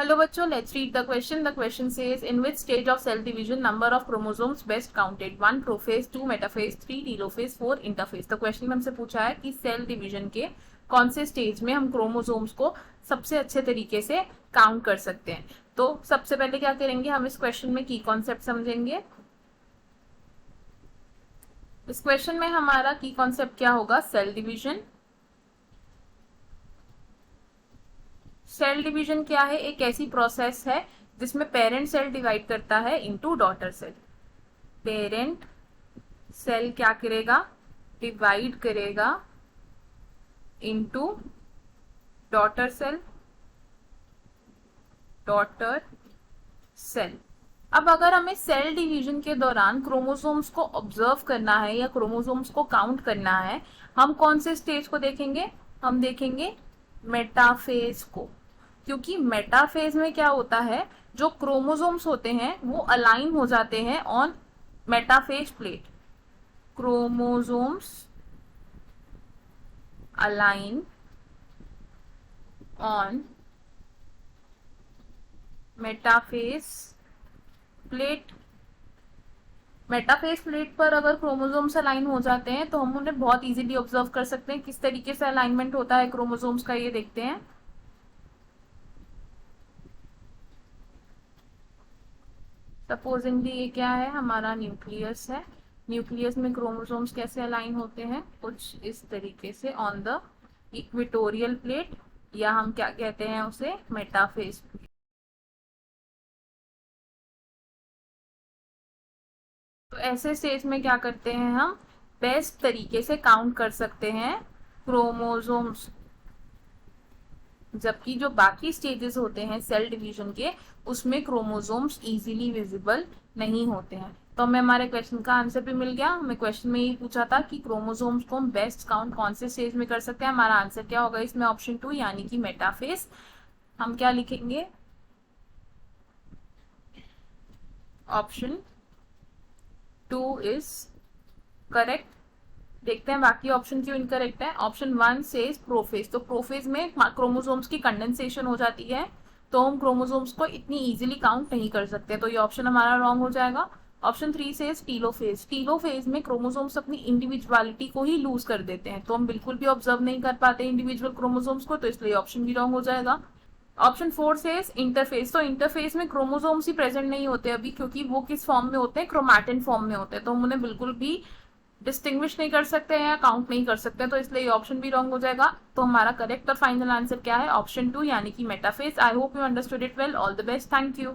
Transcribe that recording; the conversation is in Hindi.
हेलो बच्चों, let's read the question. The question says in which stage of cell division number of chromosomes best counted. 1 prophase, 2 metaphase, 3 telophase, 4 interphase. तो क्वेश्चन में हमसे पूछा है कि सेल डिवीजन के कौन से स्टेज में हम क्रोमोसोम्स को सबसे अच्छे तरीके से काउंट कर सकते हैं. तो सबसे पहले क्या करेंगे, हम इस क्वेश्चन में की कॉन्सेप्ट समझेंगे. इस क्वेश्चन में हमारा की कॉन्सेप्ट क्या होगा, सेल डिवीजन. सेल डिवीजन क्या है, एक ऐसी प्रोसेस है जिसमें पेरेंट सेल डिवाइड करता है into daughter cell. Parent cell क्या करेगा, डिवाइड करेगा into daughter cell. Daughter cell. अब अगर हमें सेल डिवीजन के दौरान क्रोमोसोम्स को ऑब्जर्व करना है या क्रोमोसोम्स को काउंट करना है, हम कौन से स्टेज को देखेंगे, हम देखेंगे मेटाफेज को. क्योंकि मेटाफेज में क्या होता है, जो क्रोमोसोम्स होते हैं वो अलाइन हो जाते हैं on metaphase plate. Chromosomes align on metaphase plate. Metaphase plate पर अगर क्रोमोसोम्स अलाइन हो जाते हैं तो हम उन्हें बहुत इजीली ऑब्जर्व कर सकते हैं. किस तरीके से अलाइनमेंट होता है क्रोमोसोम्स का, ये देखते हैं. सपोजिंगली ये क्या है, हमारा न्यूक्लियस है. न्यूक्लियस में क्रोमोसोम्स कैसे अलाइन होते हैं, कुछ इस तरीके से ऑन द इक्वेटोरियल प्लेट, या हम क्या कहते हैं उसे, मेटाफेज प्लेट. तो ऐसे स्टेज में क्या करते हैं, हम बेस्ट तरीके से काउंट कर सकते हैं क्रोमोसोम्स. जबकि जो बाकी स्टेजेस होते हैं सेल डिवीजन के, उसमें क्रोमोसोम्स इजीली विजिबल नहीं होते हैं. तो हमें हमारे क्वेश्चन का आंसर भी मिल गया. हमें क्वेश्चन में ये पूछा था कि क्रोमोसोम्स को हम बेस्ट काउंट कौन से स्टेज में कर सकते हैं. हमारा आंसर क्या होगा इसमें, ऑप्शन 2 यानी कि मेटाफेज. हम क्या लिखेंगे, ऑप्शन 2 इज करेक्ट. देखते हैं बाकी ऑप्शन क्यों इनकरेक्ट है. ऑप्शन 1 से प्रोफेज. तो प्रोफेज में क्रोमोसोम्स की कंडेंसेशन हो जाती है, तो हम क्रोमोसोम्स को इतनी इजीली काउंट नहीं कर सकते. तो ये ऑप्शन हमारा रॉन्ग हो जाएगा. ऑप्शन 3 से टीलोफेज. टीलोफेज में क्रोमोसोम्स अपनी इंडिविजुअलिटी को ही लूज कर देते हैं, तो हम बिल्कुल भी ऑब्जर्व नहीं कर पाते इंडिविजुअल क्रोमोसोम्स को, तो इसलिए ऑप्शन भी रॉन्ग हो जाएगा. ऑप्शन 4 से इंटरफेस. तो इंटरफेस में क्रोमोसोम्स ही प्रेजेंट नहीं होते अभी, क्योंकि वो किस फॉर्म में होते हैं, क्रोमैटिन फॉर्म में होते हैं, तो हम उन्हें बिल्कुल भी डिस्टिंग्विश नहीं कर सकते हैं या काउंट नहीं कर सकते, तो इसलिए ये ऑप्शन भी रॉन्ग हो जाएगा. तो हमारा करेक्ट और फाइनल आंसर क्या है, ऑप्शन 2 यानी कि metaphase. I hope you understood it well. All the best. Thank you.